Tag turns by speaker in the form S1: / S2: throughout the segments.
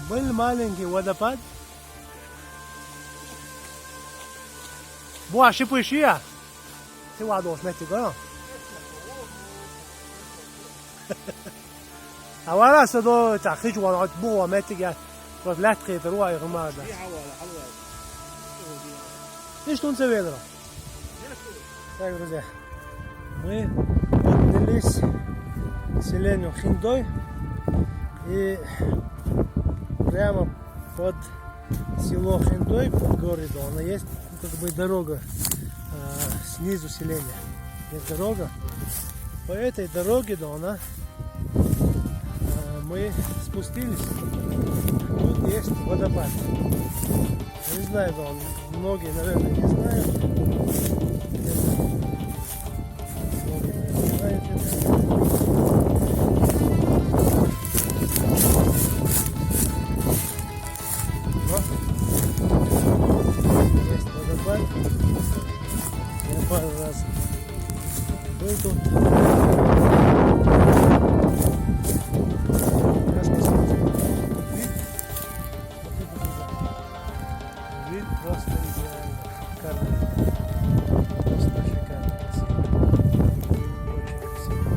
S1: Был маленький водопад. Boa, și pâșia. Se va dos metică, nu? Awara să do takhij wa boa metică. Wa lat qid ruwa yghmada. Ești tu înțelegă. Так, друзья, мы поднялись к селению Хиндой и прямо под село Хиндой, под городом, она есть как бы дорога снизу селения. Есть дорога. По этой дороге мы спустились. Тут есть водопад. Не знаю, многие, наверное, не знают. Есть водопад. Я пару раз был тут. Вид просто идеально. Шикарный. Просто шикарно красиво. Очень красиво.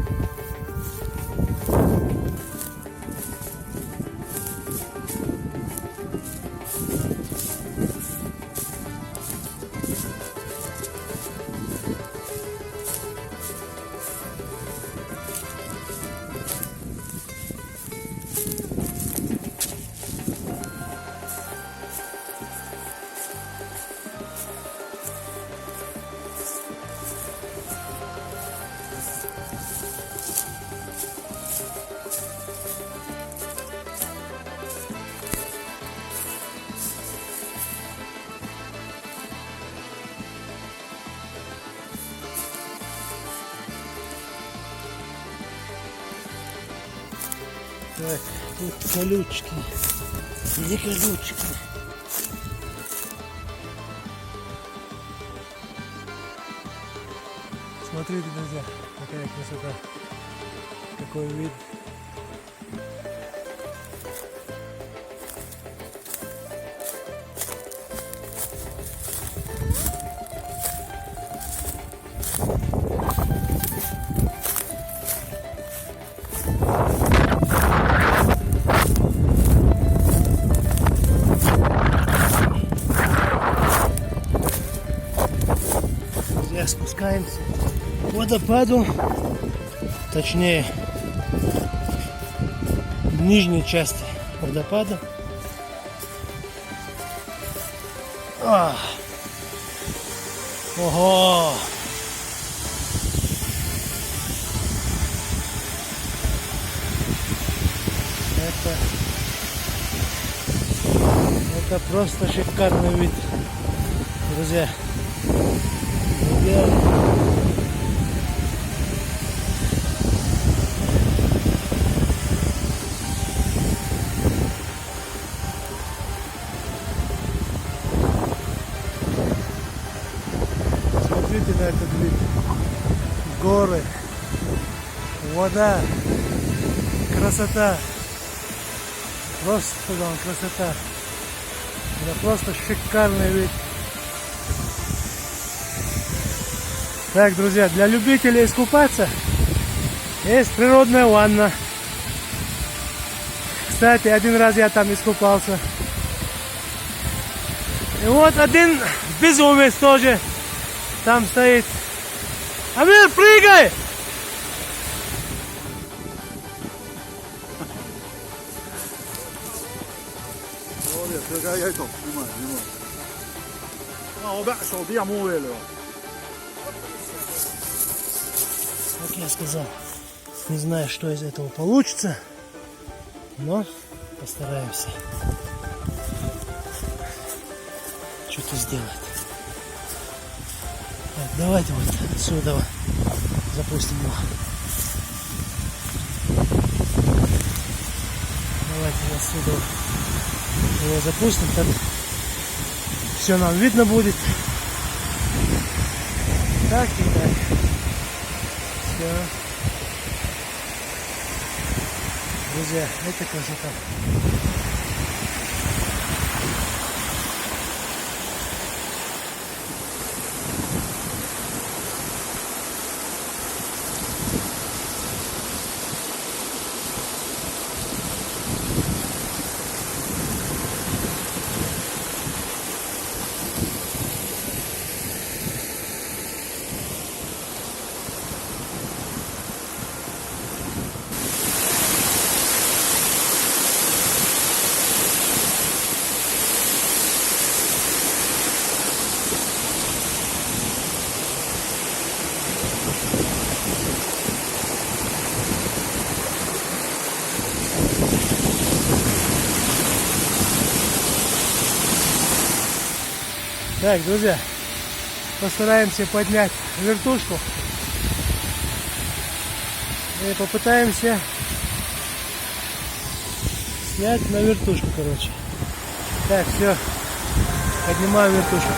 S1: Так, тут колючки. Где колючки? Смотрите, друзья, какая красота. Какой вид. Спускаемся к водопаду, точнее в нижней части водопада. Ого! Это просто шикарный вид, друзья. Смотрите на этот вид. Горы, вода, красота. Просто красота. Это просто шикарный вид. Так, друзья, для любителей искупаться есть природная ванна. Кстати, один раз я там искупался. И вот один безумец тоже там стоит. Амир, прыгай! Как я сказал, не знаю, что из этого получится, но постараемся что-то сделать. Так, давайте вот отсюда запустим его. Давайте отсюда его запустим, так все нам видно будет. Так и так. Все. Друзья, это красота. Так, друзья, постараемся поднять вертушку и попытаемся снять на вертушку, короче. Так, все, поднимаю вертушку.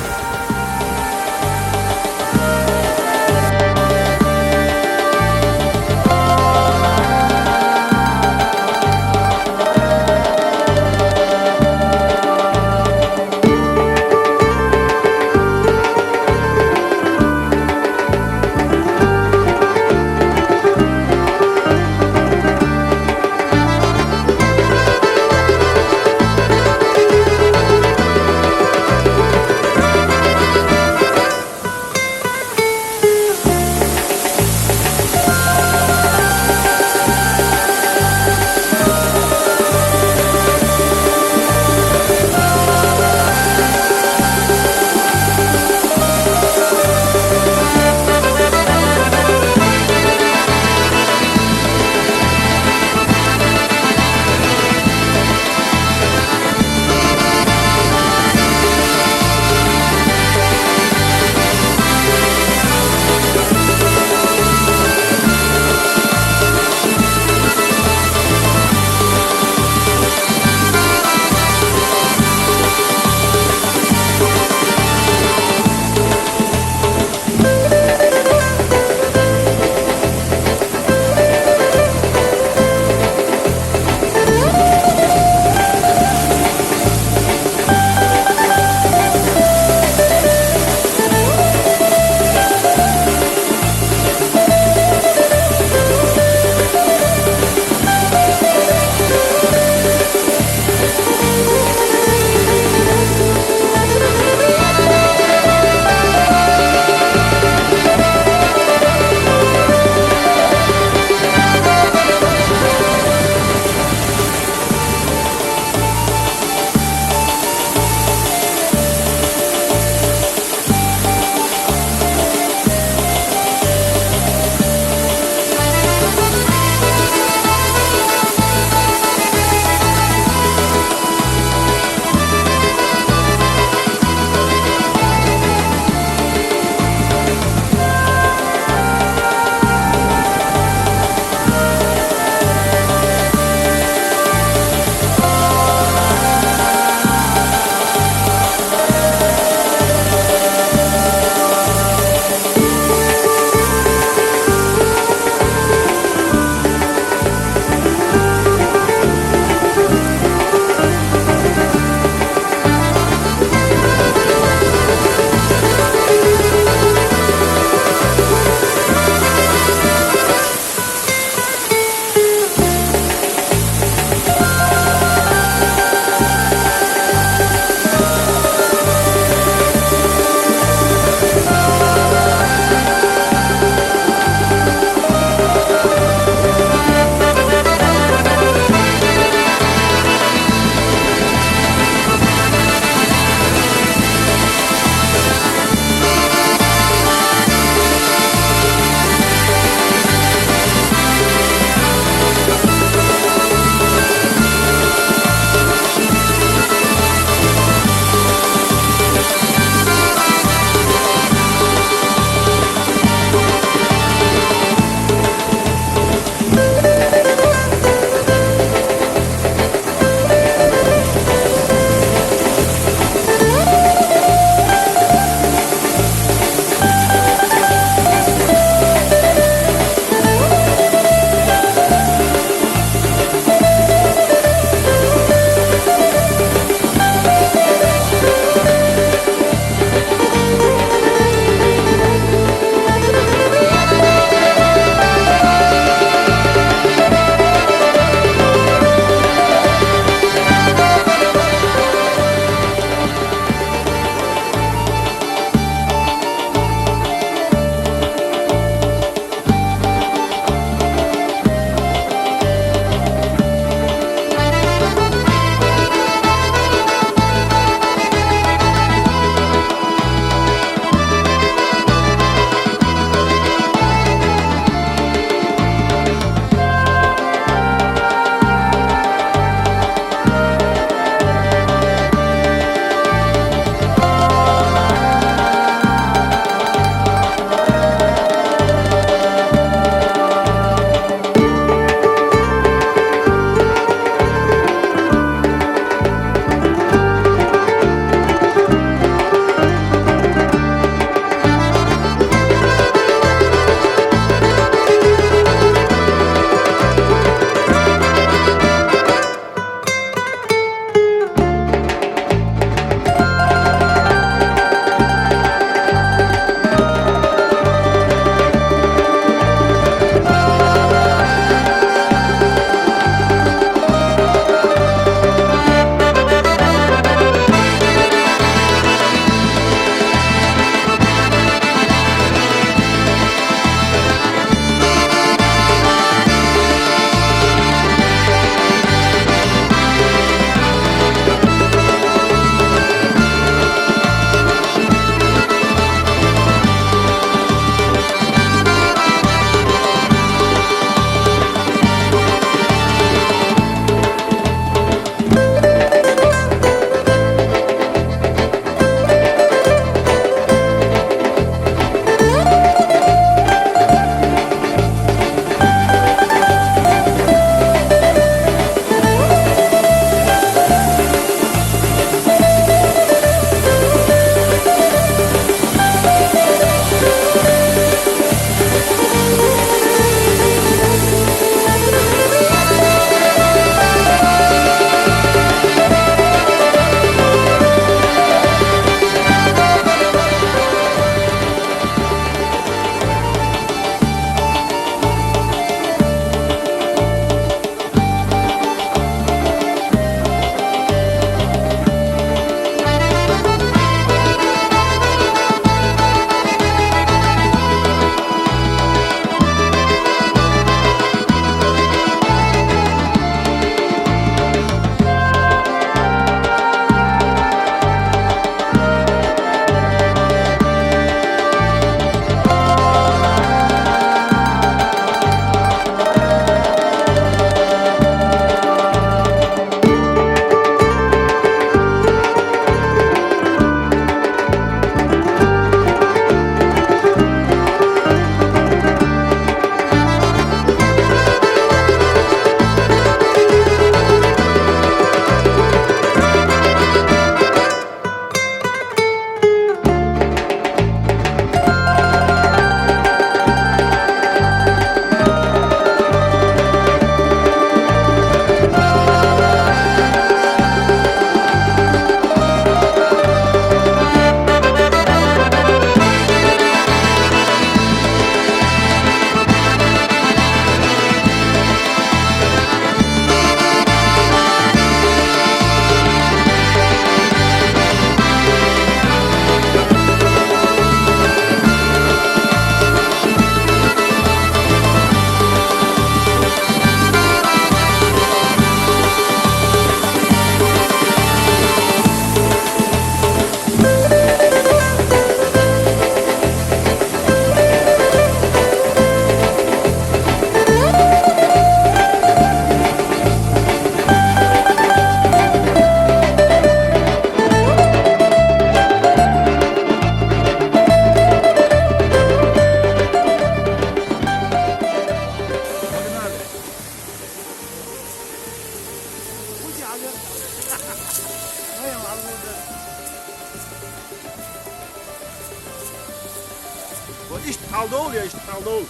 S2: Aldol ya işte Aldol.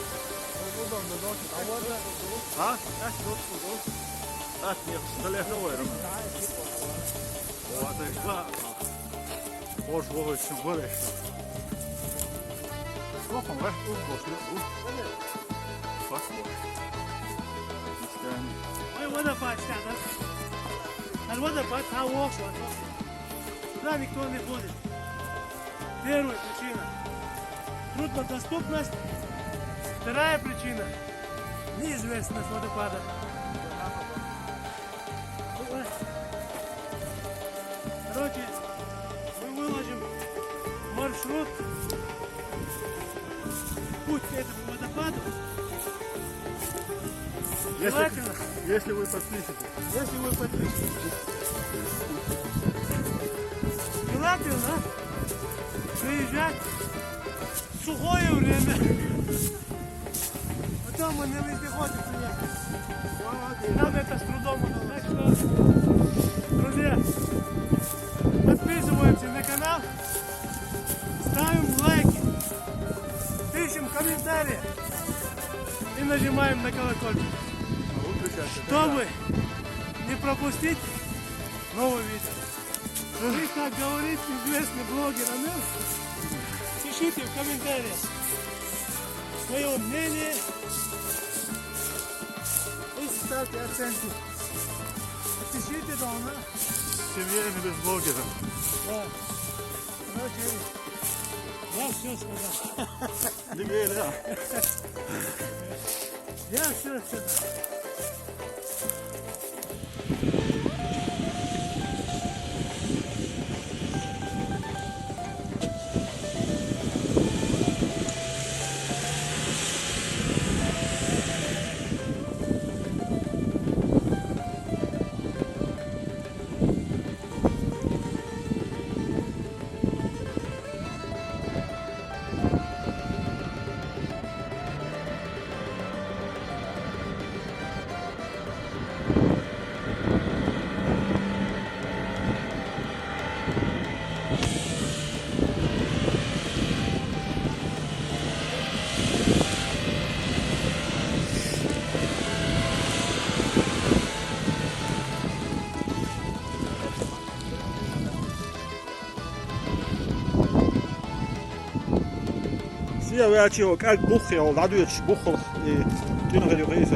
S2: Ha? Att jag ställer frågor om. Och att det är klart. Och så var det som var det. Vad kom det?
S1: Водопад снято. А водопад там окна. Туда никто не ходит. Первая причина. Труднодоступность. Вторая причина. Неизвестность водопада. Короче, мы выложим маршрут, путь к этому водопаду. Желательно,
S2: Если вы подпишете.
S1: если вы подпишетесь. Желательно приезжать в сухое время. Потом мы на вездеходе приехали. Нам это с трудом удалось. Так что, друзья, подписываемся на канал, ставим лайки, пишем комментарии и нажимаем на колокольчик, чтобы не пропустить новое видео. И, как говорит известный блогер Амел, пишите в комментариях свое мнение и ставьте оценку. Пишите дома.
S2: Семейный без блогера.
S1: Да. Короче, я все сказал.
S2: Det vill jag.
S1: Я все сказал.
S2: Siger jeg til at alt bucher og radioet bucher i denne rederiet.